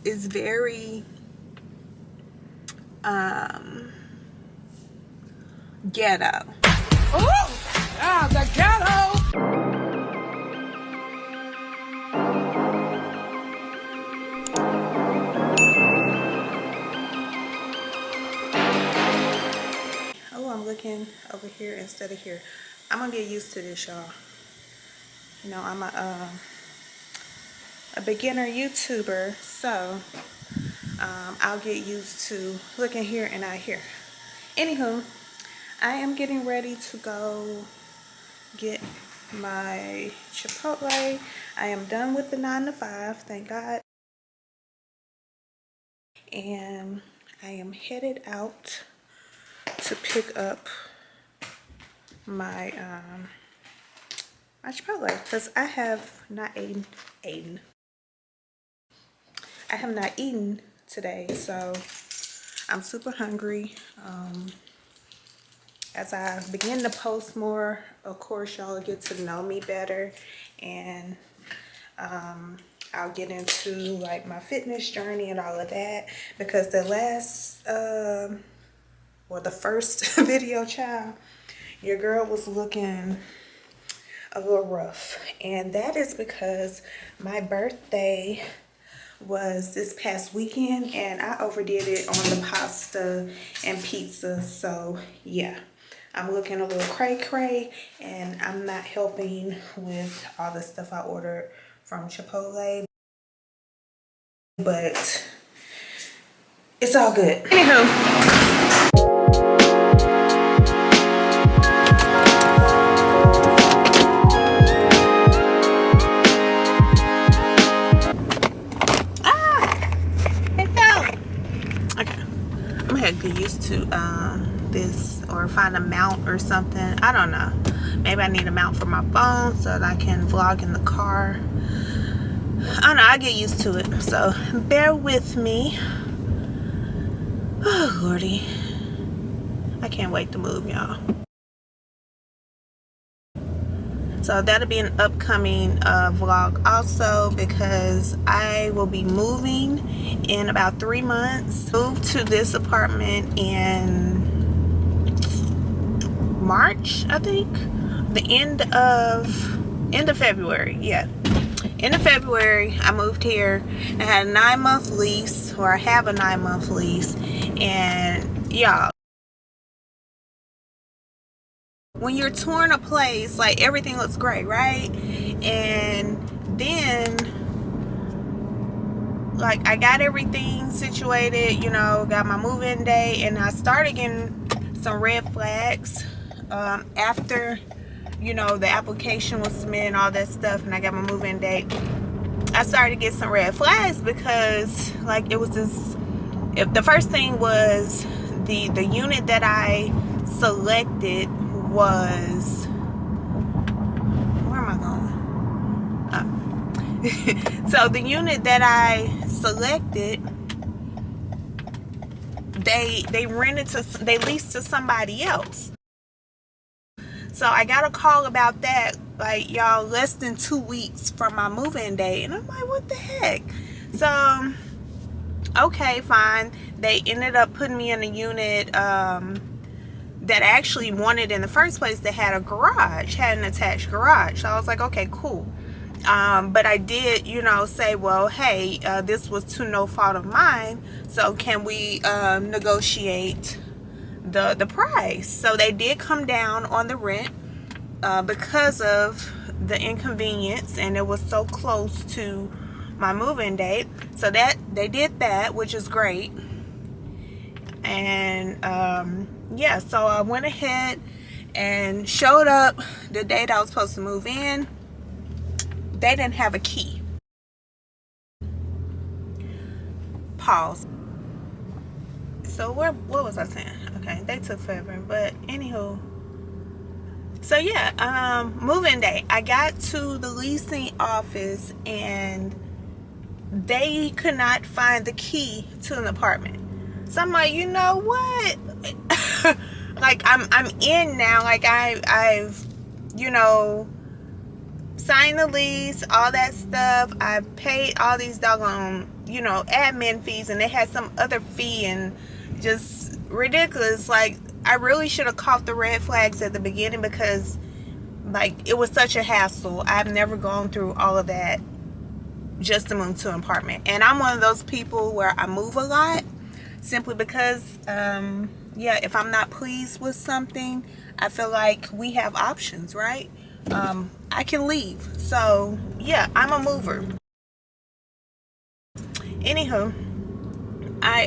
is very ghetto. Oh, ah, the ghetto. Oh, I'm looking over here instead of here. I'm gonna get used to this, y'all. You know, I'm a beginner YouTuber, so I'll get used to looking here and not here. Anywho, I am getting ready to go get my Chipotle. I am done with the 9 to 5, thank God. And I am headed out to pick up my my Chipotle because I have not eaten. I have not eaten today, so I'm super hungry. As I begin to post more, of course, y'all get to know me better, and I'll get into like my fitness journey and all of that, because the last or the first video, child, your girl was looking a little rough, and that is because my birthday was this past weekend and I overdid it on the pasta and pizza. So yeah, I'm looking a little cray and I'm not helping with all the stuff I ordered from Chipotle, but it's all good. Anywho, get used to this, or find a mount or something. I don't know, maybe I need a mount for my phone so that I can vlog in the car. I don't know, I get used to it, so bear with me. Oh lordy, I can't wait to move, y'all. So that'll be an upcoming vlog also, because I will be moving in about 3 months. Moved to this apartment in March, I think. The end of February, yeah. End of February, I moved here. I had a 9-month lease, or I have a 9-month lease, and y'all, when you're touring a place, like everything looks great, right? And then like I got everything situated, you know, got my move-in day, and I started getting some red flags after, you know, the application was submitted and all that stuff, and I got my move-in date. I started to get some red flags because like it was this, the first thing was the unit that I selected was, where am I going? So the unit that I selected, they leased to somebody else. So I got a call about that, like, y'all, less than 2 weeks from my move-in day, and I'm like, what the heck? So okay, fine. They ended up putting me in a unit that I actually wanted in the first place, that had a garage, had an attached garage. So I was like, okay, cool. But I did, you know, say, well, hey, this was to no fault of mine, so can we negotiate the price? So they did come down on the rent because of the inconvenience, and it was so close to my move-in date. So that they did that, which is great. And yeah, so I went ahead and showed up the date I was supposed to move in. They didn't have a key. Pause. So what was I saying? Okay, they took forever, but anywho, so yeah, move-in day, I got to the leasing office and they could not find the key to an apartment. So I'm like, you know what? Like I'm in now. Like I've you know, signed the lease, all that stuff. I've paid all these doggone, you know, admin fees, and they had some other fee, and just ridiculous. Like, I really should have caught the red flags at the beginning, because like, it was such a hassle. I've never gone through all of that just to move to an apartment. And I'm one of those people where I move a lot, simply because yeah, if I'm not pleased with something, I feel like we have options, right? I can leave. So yeah, I'm a mover. Anywho, I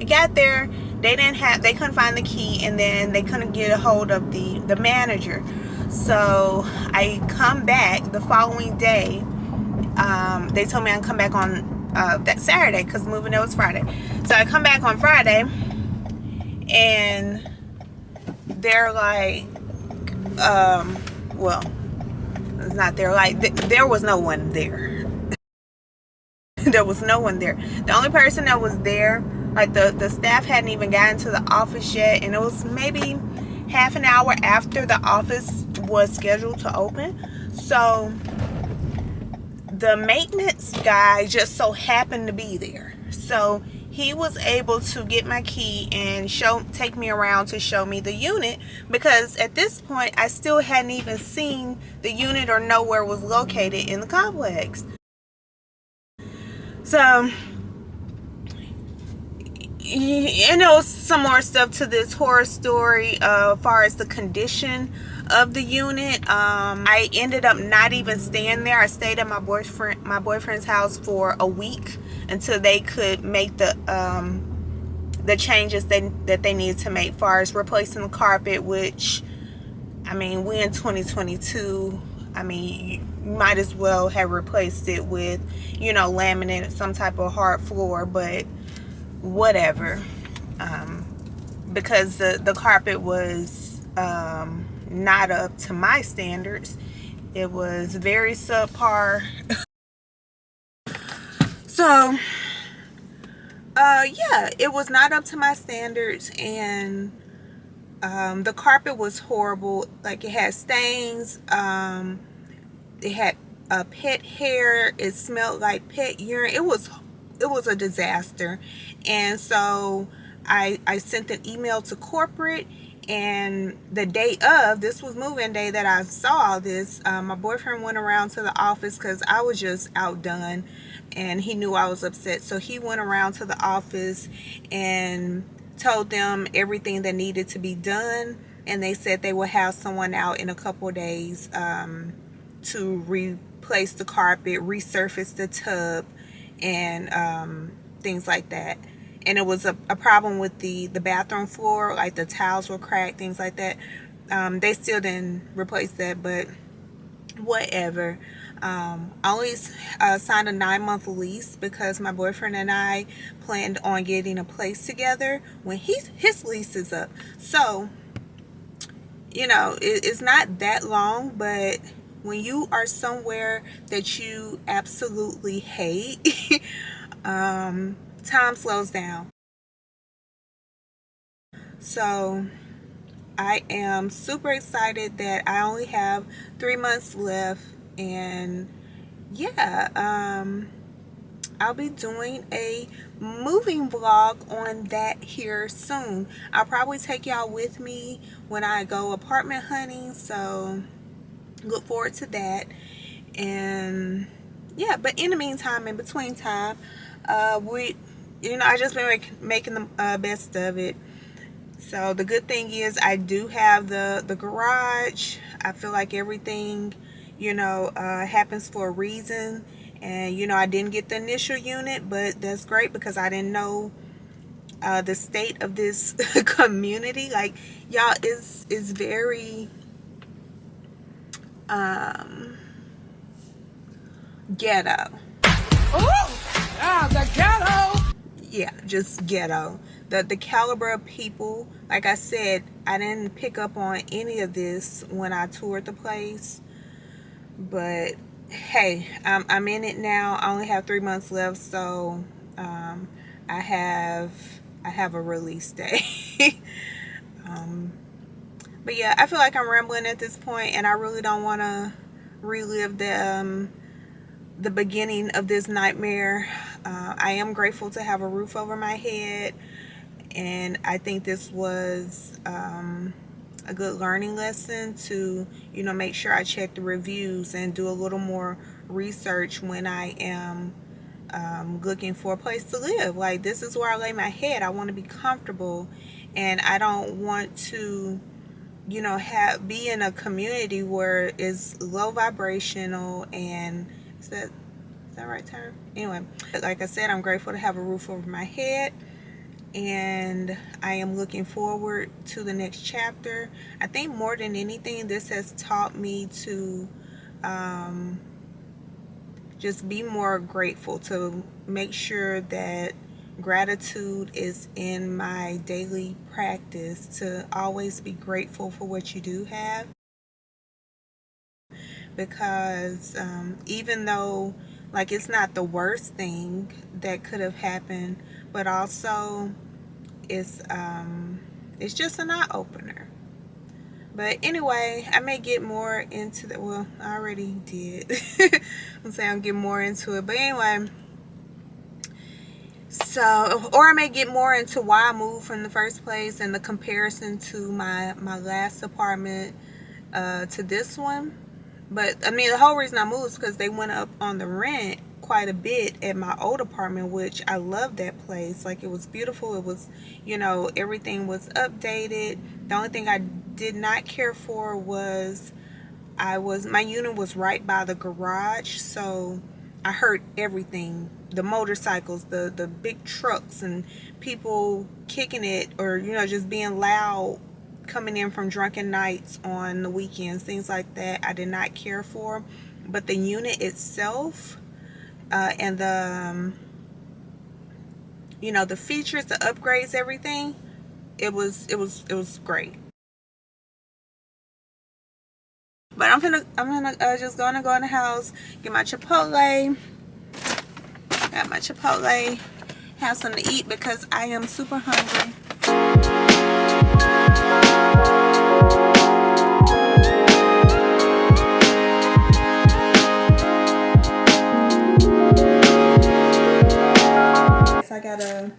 got there. They couldn't find the key, and then they couldn't get a hold of the manager. So I come back the following day. They told me I'd come back on that Saturday, because moving day was Friday. So I come back on Friday, and they're like, well, it's not, they're like, there was no one there. There was no one there. The only person that was there, like, the staff hadn't even gotten to the office yet, and it was maybe half an hour after the office was scheduled to open. So the maintenance guy just so happened to be there. So he was able to get my key and take me around to show me the unit, because at this point I still hadn't even seen the unit or know where it was located in the complex. So, you know, some more stuff to this horror story as far as the condition of the unit. I ended up not even staying there. I stayed at my boyfriend's house for a week until they could make the changes that they needed to make, as far as replacing the carpet, which, I mean, we in 2022. I mean, you might as well have replaced it with, you know, laminate, some type of hard floor, but whatever. Because the carpet was not up to my standards. It was very subpar. So yeah, it was not up to my standards, and the carpet was horrible. Like, it had stains, it had pet hair, it smelled like pet urine. It was a disaster. And so I sent an email to corporate, and the day of, this was move-in day that I saw this, my boyfriend went around to the office, because I was just outdone, and he knew I was upset. So he went around to the office and told them everything that needed to be done, and they said they would have someone out in a couple of days to replace the carpet, resurface the tub, and things like that. And it was a problem with the bathroom floor, like the tiles were cracked, things like that. They still didn't replace that, but whatever. I only signed a 9-month lease, because my boyfriend and I planned on getting a place together when his lease is up. So, you know, it's not that long, but when you are somewhere that you absolutely hate, time slows down. So I am super excited that I only have 3 months left, and yeah, I'll be doing a moving vlog on that here soon. I'll probably take y'all with me when I go apartment hunting, so look forward to that. And yeah, but in the meantime, in between time, I just been making the best of it. So the good thing is, I do have the garage. I feel like everything, happens for a reason. And, I didn't get the initial unit, but that's great, because I didn't know the state of this community. Like, y'all, is very ghetto. Oh, yeah, the ghetto. Yeah, just ghetto. The caliber of people, like I said, I didn't pick up on any of this when I toured the place. But hey, I'm in it now. I only have 3 months left, so I have a release day. But yeah, I feel like I'm rambling at this point, and I really don't want to relive the beginning of this nightmare. I am grateful to have a roof over my head, and I think this was a good learning lesson to, make sure I check the reviews and do a little more research when I am looking for a place to live. Like, this is where I lay my head. I want to be comfortable, and I don't want to, be in a community where it's low vibrational. And is that the right term? Anyway, like I said, I'm grateful to have a roof over my head, and I am looking forward to the next chapter. I think more than anything, this has taught me to just be more grateful, to make sure that gratitude is in my daily practice, to always be grateful for what you do have. Because even though, like, it's not the worst thing that could have happened, but also it's just an eye-opener. But anyway, I may get more into the, well, I already did. I'm saying I'll get more into it. But anyway, so, or I may get more into why I moved from the first place and the comparison to my last apartment to this one. But I mean, the whole reason I moved is because they went up on the rent quite a bit at my old apartment, which I loved that place. Like, it was beautiful. It was, everything was updated. The only thing I did not care for was my unit was right by the garage, so I heard everything. The motorcycles, the big trucks, and people kicking it, or just being loud coming in from drunken nights on the weekends, things like that, I did not care for. But the unit itself, and the features, the upgrades, everything, it was great. But I'm gonna just go in the house, get my Chipotle, got my Chipotle, have something to eat because I am super hungry. I got a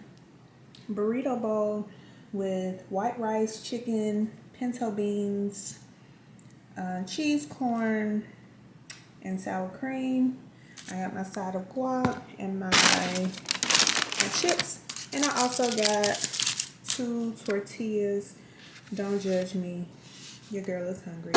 burrito bowl with white rice, chicken, pinto beans, cheese, corn, and sour cream. I got my side of guac and my chips. And I also got 2 tortillas. Don't judge me. Your girl is hungry.